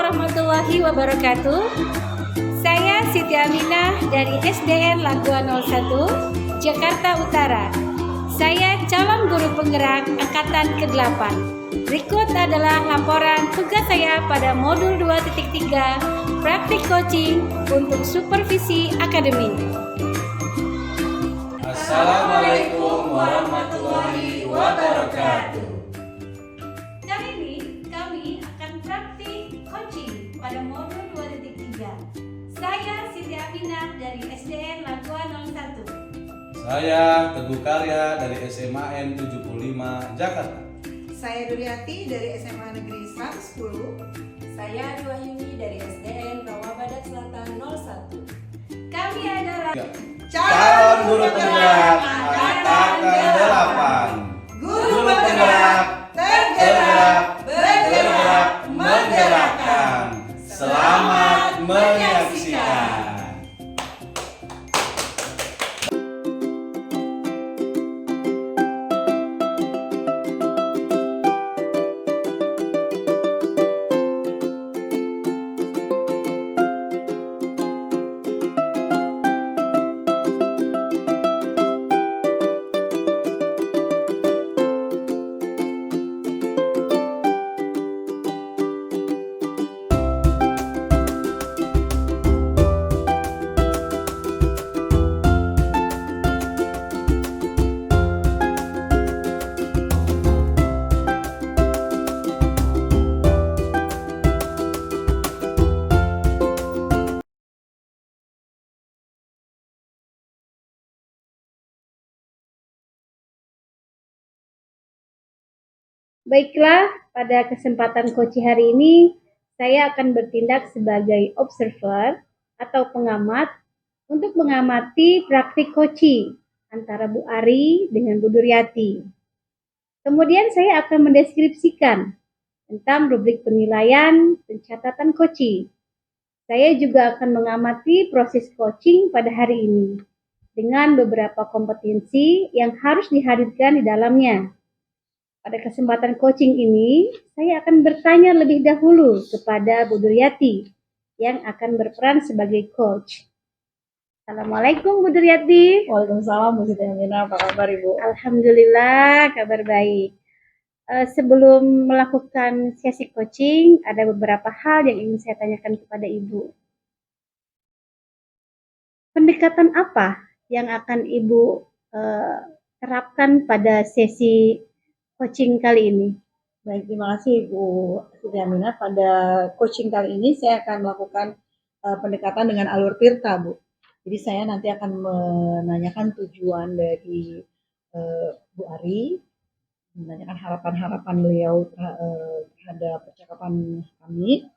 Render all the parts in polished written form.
warahmatullahi wabarakatuh. Saya Siti Aminah dari SDN Laguan 01, Jakarta Utara. Saya calon guru penggerak angkatan ke-8. Berikut adalah laporan tugas saya pada modul 2.3 praktik coaching untuk supervisi akademik. Assalamualaikum warahmatullahi wabarakatuh. Kali ini kami akan praktik coaching pada modul 2.3. Saya Siti Aminah dari SDN Laguan 01. Saya Teguh Karya dari SMAN 75 Jakarta. Saya Duryati dari SMA Negeri 110. Saya Duahyuni dari SDN Rawabadak Selatan 01. Kami adalah Calon guru penggerak angkatan ke-8. Guru penggerak, tergerak, bergerak, menggerakkan. Selamat menyaksikan. Baiklah, pada kesempatan coaching hari ini saya akan bertindak sebagai observer atau pengamat untuk mengamati praktik coaching antara Bu Ari dengan Bu Duryati. Kemudian saya akan mendeskripsikan tentang rubrik penilaian pencatatan coaching. Saya juga akan mengamati proses coaching pada hari ini dengan beberapa kompetensi yang harus dihadirkan di dalamnya. Pada kesempatan coaching ini, saya akan bertanya lebih dahulu kepada Bu Duryati yang akan berperan sebagai coach. Assalamualaikum Bu Duryati. Waalaikumsalam Bu Siti Aminah, apa kabar Ibu? Alhamdulillah, kabar baik. Sebelum melakukan sesi coaching, ada beberapa hal yang ingin saya tanyakan kepada Ibu. Pendekatan apa yang akan Ibu terapkan pada sesi coaching kali ini? Baik, terima kasih Bu Siti Aminah. Pada coaching kali ini saya akan melakukan pendekatan dengan alur tirta, Bu. Jadi saya nanti akan menanyakan tujuan dari Bu Ari, menanyakan harapan-harapan beliau terhadap percakapan kami.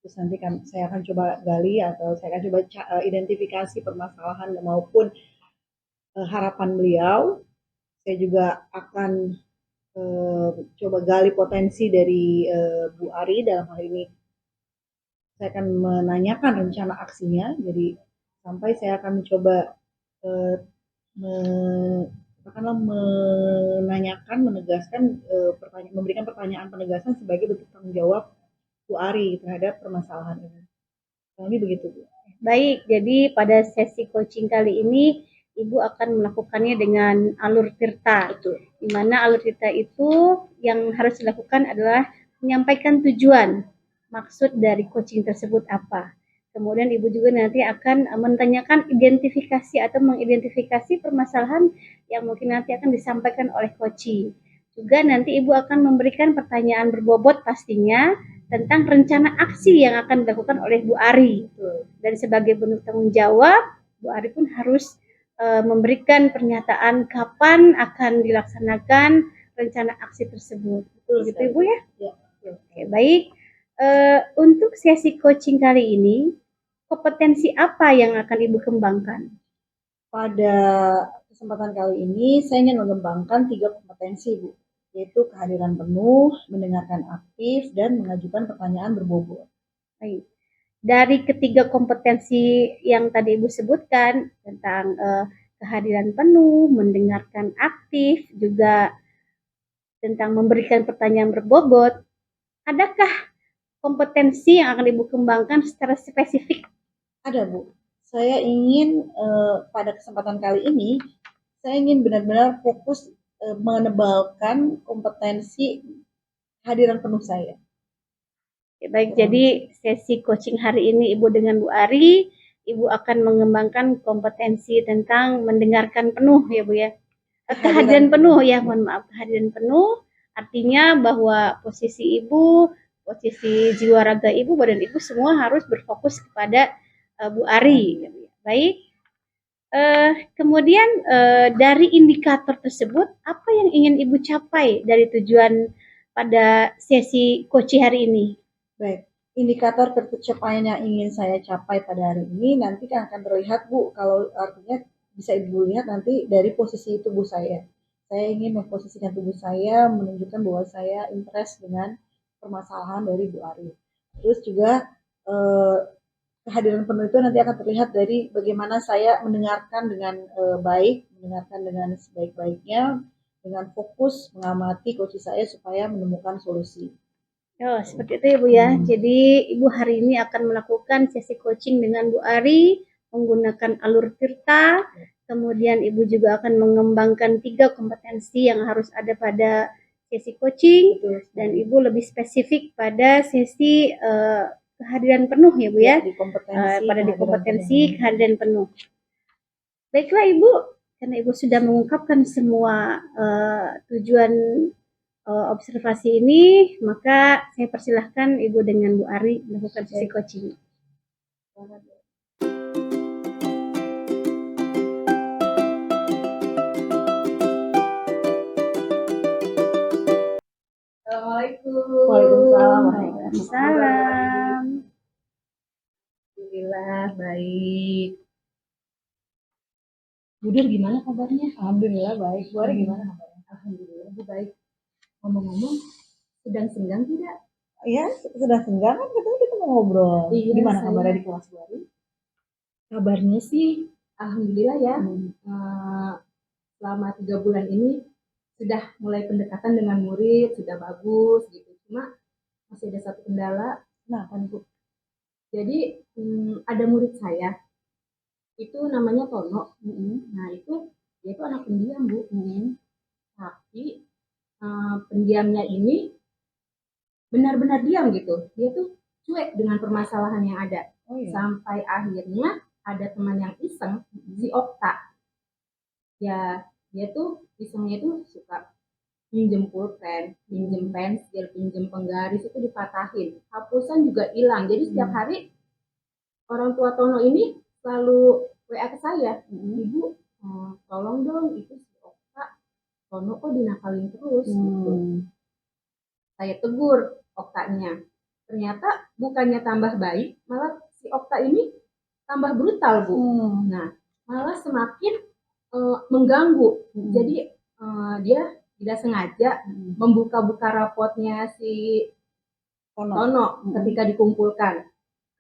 Terus nanti saya akan coba gali atau saya akan coba identifikasi permasalahan maupun harapan beliau. Saya juga akan coba gali potensi dari Bu Ari. Dalam hal ini saya akan menanyakan rencana aksinya, jadi sampai saya akan mencoba menanyakan, menegaskan, memberikan pertanyaan penegasan sebagai bentuk tanggung jawab Bu Ari terhadap permasalahan ini. Ini begitu Bu. Baik, jadi pada sesi coaching kali ini Ibu akan melakukannya dengan alur tirta. Betul. Di mana alur tirta itu yang harus dilakukan adalah menyampaikan tujuan, maksud dari coaching tersebut apa. Kemudian Ibu juga nanti akan menanyakan identifikasi atau mengidentifikasi permasalahan yang mungkin nanti akan disampaikan oleh coaching. Juga nanti Ibu akan memberikan pertanyaan berbobot pastinya tentang rencana aksi yang akan dilakukan oleh Bu Ari. Dan sebagai bentuk tanggung jawab, Bu Ari pun harus memberikan pernyataan kapan akan dilaksanakan rencana aksi tersebut. Betul gitu Ibu ya? Ya. Oke, baik. Untuk sesi coaching kali ini, kompetensi apa yang akan Ibu kembangkan? Pada kesempatan kali ini saya ingin mengembangkan 3 kompetensi Bu, yaitu kehadiran penuh, mendengarkan aktif, dan mengajukan pertanyaan berbobot. Baik. Dari ketiga kompetensi yang tadi Ibu sebutkan tentang kehadiran penuh, mendengarkan aktif, juga tentang memberikan pertanyaan berbobot, adakah kompetensi yang akan Ibu kembangkan secara spesifik? Ada Bu, saya ingin pada kesempatan kali ini, saya ingin benar-benar fokus menebalkan kompetensi kehadiran penuh saya. Ya, baik, jadi sesi coaching hari ini Ibu dengan Bu Ari, Ibu akan mengembangkan kompetensi tentang mendengarkan penuh ya Bu ya. Kehadiran penuh ya, mohon maaf, kehadiran penuh artinya bahwa posisi Ibu, posisi jiwa raga Ibu, badan Ibu semua harus berfokus kepada Bu Ari. Baik. Kemudian dari indikator tersebut, apa yang ingin Ibu capai dari tujuan pada sesi coaching hari ini? Baik, indikator pencapaian yang ingin saya capai pada hari ini nanti akan terlihat Bu, kalau artinya bisa Ibu lihat nanti dari posisi tubuh saya. Saya ingin memposisikan tubuh saya, menunjukkan bahwa saya impress dengan permasalahan dari Bu Ari. Terus juga kehadiran penuh itu nanti akan terlihat dari bagaimana saya mendengarkan dengan baik, mendengarkan dengan sebaik-baiknya, dengan fokus mengamati coach saya supaya menemukan solusi. Oh, seperti itu ya Bu ya. Jadi Ibu hari ini akan melakukan sesi coaching dengan Bu Ari menggunakan alur Tirta. Kemudian Ibu juga akan mengembangkan 3 kompetensi yang harus ada pada sesi coaching. Dan Ibu lebih spesifik pada sesi kehadiran penuh ya Bu ya. Di kompetensi kehadiran penuh. Baiklah Ibu, karena Ibu sudah mengungkapkan semua tujuan observasi ini, maka saya persilahkan Ibu dengan Bu Ari melakukan sesi coaching. Assalamualaikum. Waalaikumsalam. Waalaikumsalam. Alhamdulillah baik. Budur gimana kabarnya? Alhamdulillah baik. Bu Ari gimana kabarnya? Alhamdulillah Bu baik. Ngomong-ngomong, sedang senggang tidak? Ya, sudah senggang kan katanya kita mau ngobrol. Iya, Gimana saya- kabarnya di kelas Bu Ari? Kabarnya sih, alhamdulillah ya. Selama 3 bulan ini sudah mulai pendekatan dengan murid, sudah bagus gitu. Cuma masih ada satu kendala. Kenapa nih Bu? Jadi ada murid saya, itu namanya Tono. Nah itu dia itu anak pendiam Bu. Tapi pendiamnya ini benar-benar diam gitu. Dia tuh cuek dengan permasalahan yang ada. Oh iya. Sampai akhirnya ada teman yang iseng, si Okta. Ya, dia tuh isengnya tuh suka pinjem pulpen, pinjem pensil, pinjem penggaris itu dipatahin. Hapusan juga hilang. Jadi setiap hari orang tua Tono ini selalu WA ke saya, Ibu, tolong dong itu si Okta, Tono kok dinakalin terus gitu. Saya tegur Oktanya. Ternyata bukannya tambah baik, malah si Okta ini tambah brutal Bu. Nah, malah semakin mengganggu. Jadi dia tidak sengaja membuka-buka rapotnya si Tono ketika dikumpulkan.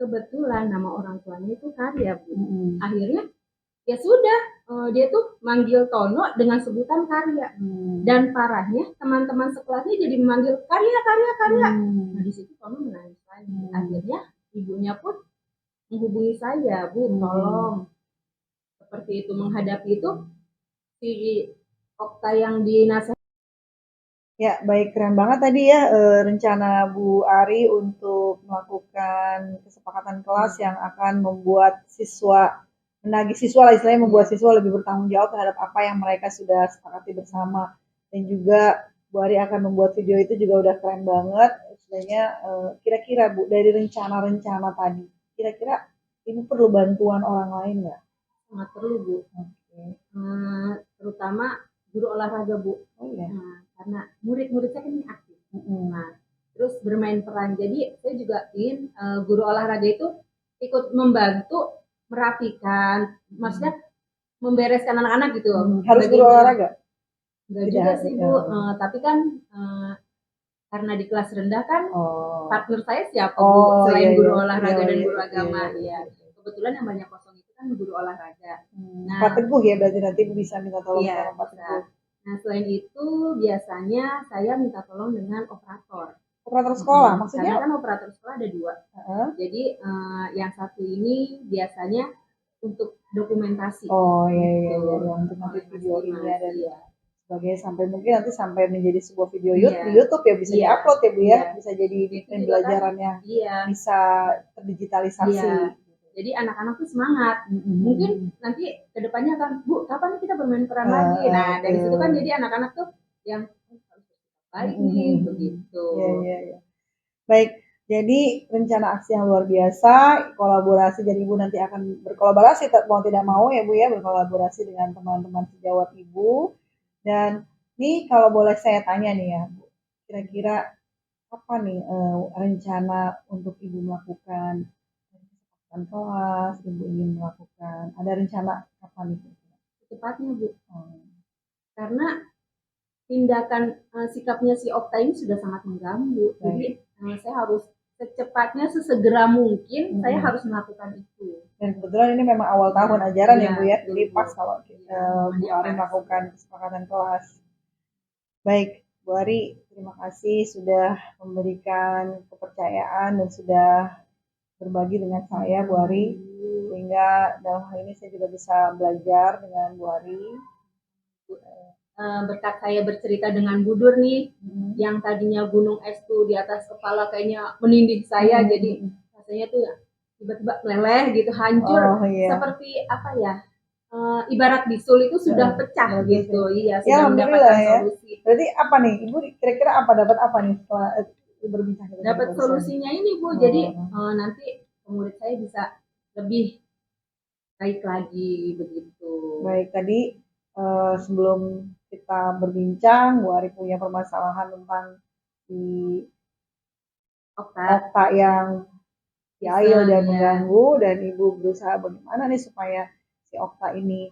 Kebetulan nama orang tuanya itu Karya Bu. Akhirnya ya sudah, dia tuh manggil Tono dengan sebutan Karya. Dan parahnya teman-teman sekelasnya jadi memanggil Karya. Nah di situ Tono menangis lagi. Akhirnya ibunya pun menghubungi saya, Bu, tolong. Seperti itu menghadapi itu si Okta yang dinasihat. Ya, baik, keren banget tadi ya rencana Bu Ari untuk melakukan kesepakatan kelas yang akan membuat menagih siswa lah istilahnya, membuat siswa lebih bertanggung jawab terhadap apa yang mereka sudah sepakati bersama. Dan juga Bu Ari akan membuat video itu juga udah keren banget. Istilahnya kira-kira Bu, dari rencana-rencana tadi, kira-kira Ibu perlu bantuan orang lain nggak? Sangat perlu Bu. Terutama guru olahraga Bu. Oh iya. Nah, karena murid-murid saya kan ini aktif. Nah, terus bermain peran. Jadi saya juga ingin guru olahraga itu ikut membantu merapikan, maksudnya membereskan anak-anak gitu. Harus guru olahraga? Enggak juga sih Bu, tapi kan karena di kelas rendah kan partner saya siapa Bu selain guru olahraga dan guru agama. Iya. Kebetulan yang banyak kosong itu kan guru olahraga. Nah, Pak Teguh ya berarti nanti bisa minta tolong sama Pak Teguh. Nah, selain itu biasanya saya minta tolong dengan operator. Operator sekolah, maksudnya? Karena kan operator sekolah ada 2. Heeh. Jadi yang satu ini biasanya untuk dokumentasi. Oh iya gitu. untuk nanti video ini ada Iya. sebagai sampai mungkin nanti sampai menjadi sebuah video Iya. di YouTube ya bisa Iya. diupload ya Bu ya, Iya. bisa jadi Itu juga pembelajaran yang Iya. bisa terdigitalisasi. Iya. Jadi anak-anak tuh semangat. Mungkin nanti kedepannya kan, Bu, kapan kita bermain peran lagi? Nah, dari situ kan jadi anak-anak tuh yang harus baik nih, begitu. Iya. Baik, jadi rencana aksi yang luar biasa, kolaborasi dan Ibu nanti akan berkolaborasi mau tidak mau ya Bu ya, berkolaborasi dengan teman-teman sejawat Ibu. Dan nih kalau boleh saya tanya nih ya, Bu, kira-kira apa nih rencana untuk Ibu melakukan kelas, Ibu ingin melakukan, ada rencana apa nih? Secepatnya Bu, karena tindakan sikapnya si Okta ini sudah sangat mengganggu. Jadi saya harus secepatnya, sesegera mungkin saya harus melakukan itu. Dan kebetulan ini memang awal tahun ajaran ya Bu ya, jadi pas kalau Bu Ari melakukan kesepakatan kelas. Baik, Bu Ari, terima kasih sudah memberikan kepercayaan dan sudah berbagi dengan saya Bu Ari, sehingga dalam hal ini saya juga bisa belajar dengan Bu Ari. Berkat saya bercerita dengan Budur nih, yang tadinya gunung es tuh di atas kepala kayaknya menindih saya, jadi rasanya tuh tiba-tiba meleleh gitu, hancur, seperti apa ya, ibarat bisul itu sudah pecah gitu. Iya, sudah mendapatkan solusi. Berarti apa nih, Ibu kira-kira dapat apa nih setelah berbincang? Dapat solusinya ini Bu, jadi nanti murid saya bisa lebih baik lagi begitu. Baik, tadi sebelum kita berbincang, Bu Ari punya permasalahan tentang di Okta yang jahil dan mengganggu, dan Ibu berusaha bagaimana nih supaya si Okta ini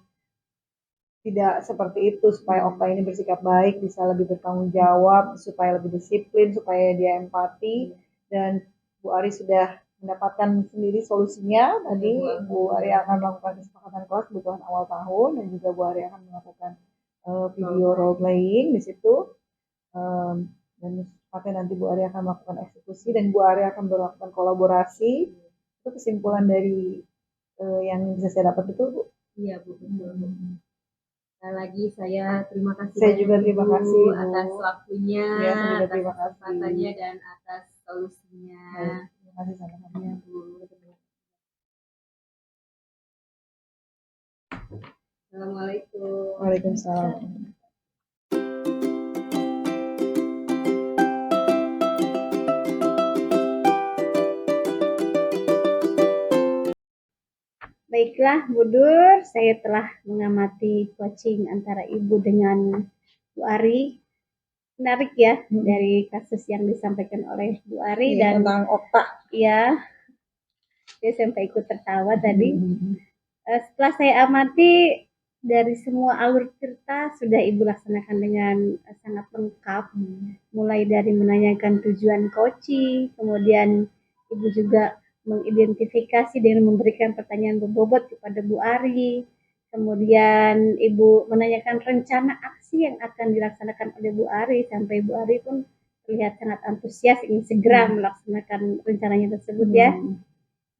tidak seperti itu, supaya Okta ini bersikap baik, bisa lebih bertanggung jawab, supaya lebih disiplin, supaya dia empati, dan Bu Ari sudah mendapatkan sendiri solusinya. Tadi Bu Ari akan melakukan kesepakatan kelas kebutuhan awal tahun, dan juga Bu Ari akan melakukan video role playing di situ, dan secepatnya nanti Bu Ari akan melakukan eksekusi, dan Bu Ari akan melakukan kolaborasi. Itu kesimpulan dari yang bisa saya dapat itu Bu. Iya Bu, betul. Sekali lagi saya terima kasih. Saya juga terima kasih Bu atas waktunya, ya, saya juga atas terima kasih kesempatannya dan atas solusinya. Terima kasih sama-sama Bu. Assalamualaikum. Waalaikumsalam. Baiklah, Budur, saya telah mengamati coaching antara Ibu dengan Bu Ari. Menarik ya, dari kasus yang disampaikan oleh Bu Ari dan tentang Okta. Iya, saya sampai ikut tertawa tadi. Setelah saya amati, dari semua alur cerita sudah Ibu laksanakan dengan sangat lengkap, mulai dari menanyakan tujuan coaching, kemudian Ibu juga mengidentifikasi dengan memberikan pertanyaan berbobot kepada Bu Ari, kemudian Ibu menanyakan rencana aksi yang akan dilaksanakan oleh Bu Ari, sampai Bu Ari pun terlihat sangat antusias ingin segera melaksanakan rencananya tersebut ya.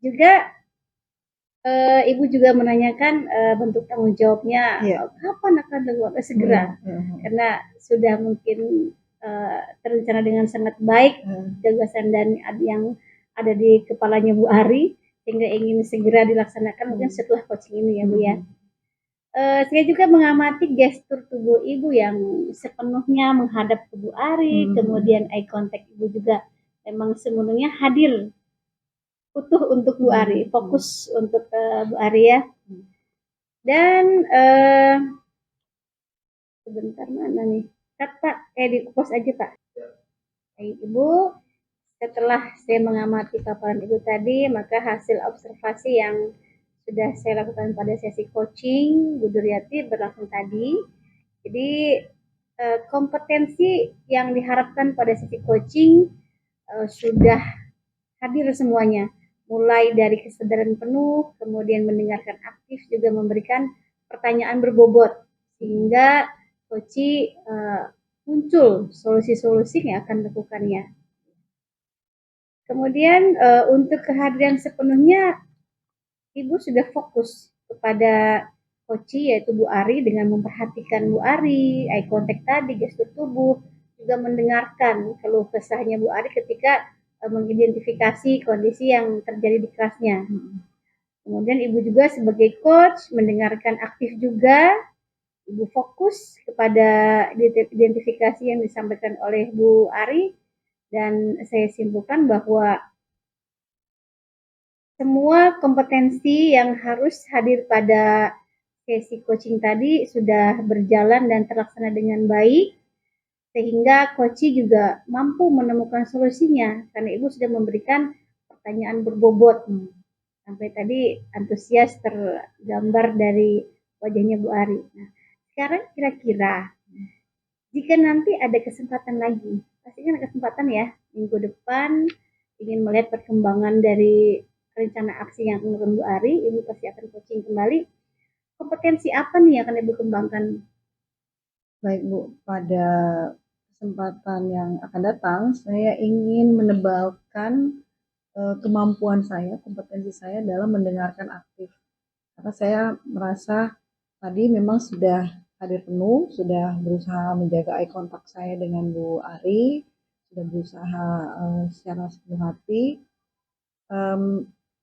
Juga Ibu juga menanyakan bentuk tanggung jawabnya, kapan akan dilakukan segera, karena sudah mungkin terencana dengan sangat baik gagasan dan yang ada di kepalanya Bu Ari, sehingga ingin segera dilaksanakan mungkin setelah coaching ini ya Bu ya. Saya juga mengamati gestur tubuh Ibu yang sepenuhnya menghadap ke Bu Ari, kemudian eye contact Ibu juga memang sepenuhnya hadir utuh untuk Bu Ari, fokus untuk Bu Ari ya. Dan sebentar mana nih? Pak, di pos aja Pak. Ibu, setelah saya mengamati paparan Ibu tadi, maka hasil observasi yang sudah saya lakukan pada sesi coaching Bu Duryati berlangsung tadi. Jadi kompetensi yang diharapkan pada sesi coaching sudah hadir semuanya, mulai dari kesadaran penuh, kemudian mendengarkan aktif, juga memberikan pertanyaan berbobot, sehingga coaching muncul solusi-solusi yang akan dilakukannya. Kemudian untuk kehadiran sepenuhnya Ibu sudah fokus kepada Koci yaitu Bu Ari dengan memperhatikan Bu Ari, eye contact tadi, gestur tubuh, juga mendengarkan keluh kesahnya Bu Ari ketika mengidentifikasi kondisi yang terjadi di kelasnya. Kemudian Ibu juga sebagai coach mendengarkan aktif juga. Ibu fokus kepada identifikasi yang disampaikan oleh Bu Ari, dan saya simpulkan bahwa semua kompetensi yang harus hadir pada sesi coaching tadi sudah berjalan dan terlaksana dengan baik, sehingga coach juga mampu menemukan solusinya karena Ibu sudah memberikan pertanyaan berbobot. Sampai tadi antusias tergambar dari wajahnya Bu Ari. Nah, sekarang kira-kira jika nanti ada kesempatan lagi, pasti kan ada kesempatan ya, minggu depan ingin melihat perkembangan dari rencana aksi yang menurun Bu Ari, Ibu pasti akan coaching kembali. Kompetensi apa nih yang akan Ibu kembangkan? Baik Bu, pada kesempatan yang akan datang, saya ingin menebalkan kemampuan saya, kompetensi saya dalam mendengarkan aktif. Karena saya merasa tadi memang sudah hadir penuh, sudah berusaha menjaga eye contact saya dengan Bu Ari, sudah berusaha secara sepenuh hati.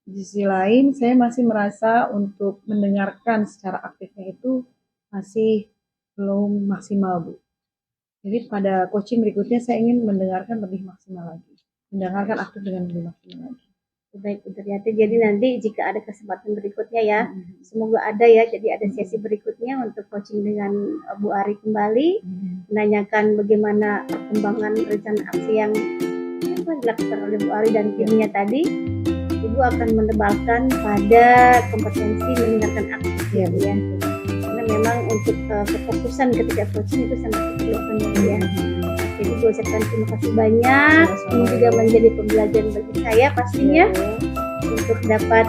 Di sisi lain, saya masih merasa untuk mendengarkan secara aktifnya itu masih belum maksimal, Bu. Jadi pada coaching berikutnya saya ingin mendengarkan lebih maksimal lagi. Mendengarkan aktif dengan lebih maksimal lagi. Baik, Bu Duryati. Jadi nanti jika ada kesempatan berikutnya ya, semoga ada ya. Jadi ada sesi berikutnya untuk coaching dengan Bu Ari kembali, menanyakan bagaimana perkembangan rencana aksi yang dilakukan oleh Bu Ari dan timnya tadi. Ibu akan menebalkan pada kompetensi mendengarkan aktif ya, Bu ya. Karena memang untuk kefokusan ketika coaching itu sangat diperlukan ya. Jadi gue ucapkan terima kasih banyak. Ini juga menjadi pembelajaran bagi saya pastinya untuk dapat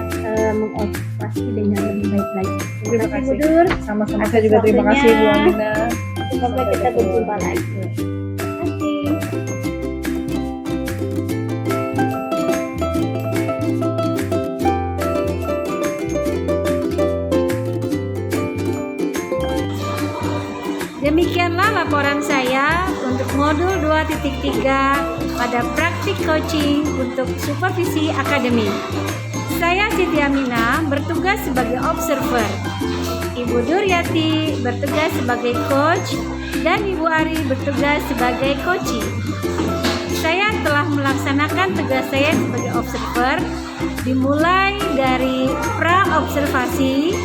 mengobservasi dengan lebih baik lagi. Terima kasih Bu Dur. Sama-sama, saya juga terima kasih Bu Amina. Semoga kita berjumpa lagi. Terima kasih. Demikianlah laporan saya untuk modul 2.3 pada praktik coaching untuk supervisi akademik. Saya Siti Amina bertugas sebagai observer, Ibu Duryati bertugas sebagai coach, dan Ibu Ari bertugas sebagai coaching. Saya telah melaksanakan tugas saya sebagai observer dimulai dari pra-observasi.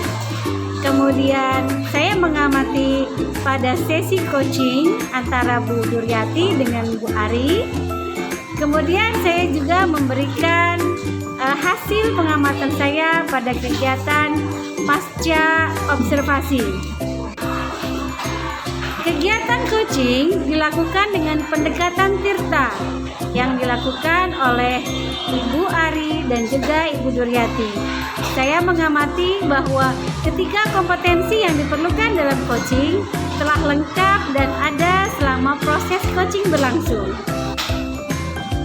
Kemudian saya mengamati pada sesi coaching antara Bu Duryati dengan Bu Ari. Kemudian saya juga memberikan hasil pengamatan saya pada kegiatan pasca observasi. Kegiatan coaching dilakukan dengan pendekatan Tirta yang dilakukan oleh Ibu Ari dan juga Ibu Duryati. Saya mengamati bahwa ketika kompetensi yang diperlukan dalam coaching telah lengkap dan ada selama proses coaching berlangsung.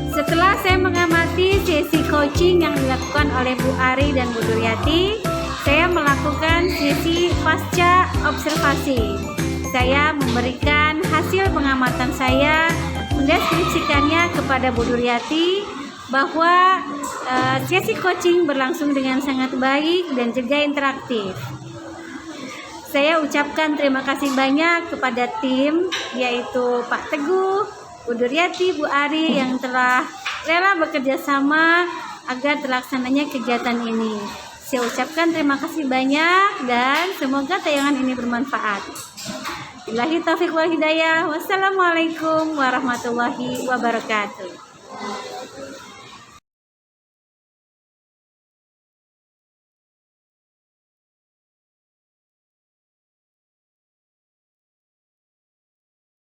Setelah saya mengamati sesi coaching yang dilakukan oleh Bu Ari dan Bu Duryati, saya melakukan sesi pasca observasi. Saya memberikan hasil pengamatan saya, mendeskripsikannya kepada Bu Duryati bahwa sesi coaching berlangsung dengan sangat baik dan juga interaktif. Saya ucapkan terima kasih banyak kepada tim, yaitu Pak Teguh, Bu Duryati, Bu Ari yang telah rela bekerja sama agar terlaksananya kegiatan ini. Saya ucapkan terima kasih banyak dan semoga tayangan ini bermanfaat. Billahi taufiq wal hidayah. Wassalamualaikum warahmatullahi wabarakatuh.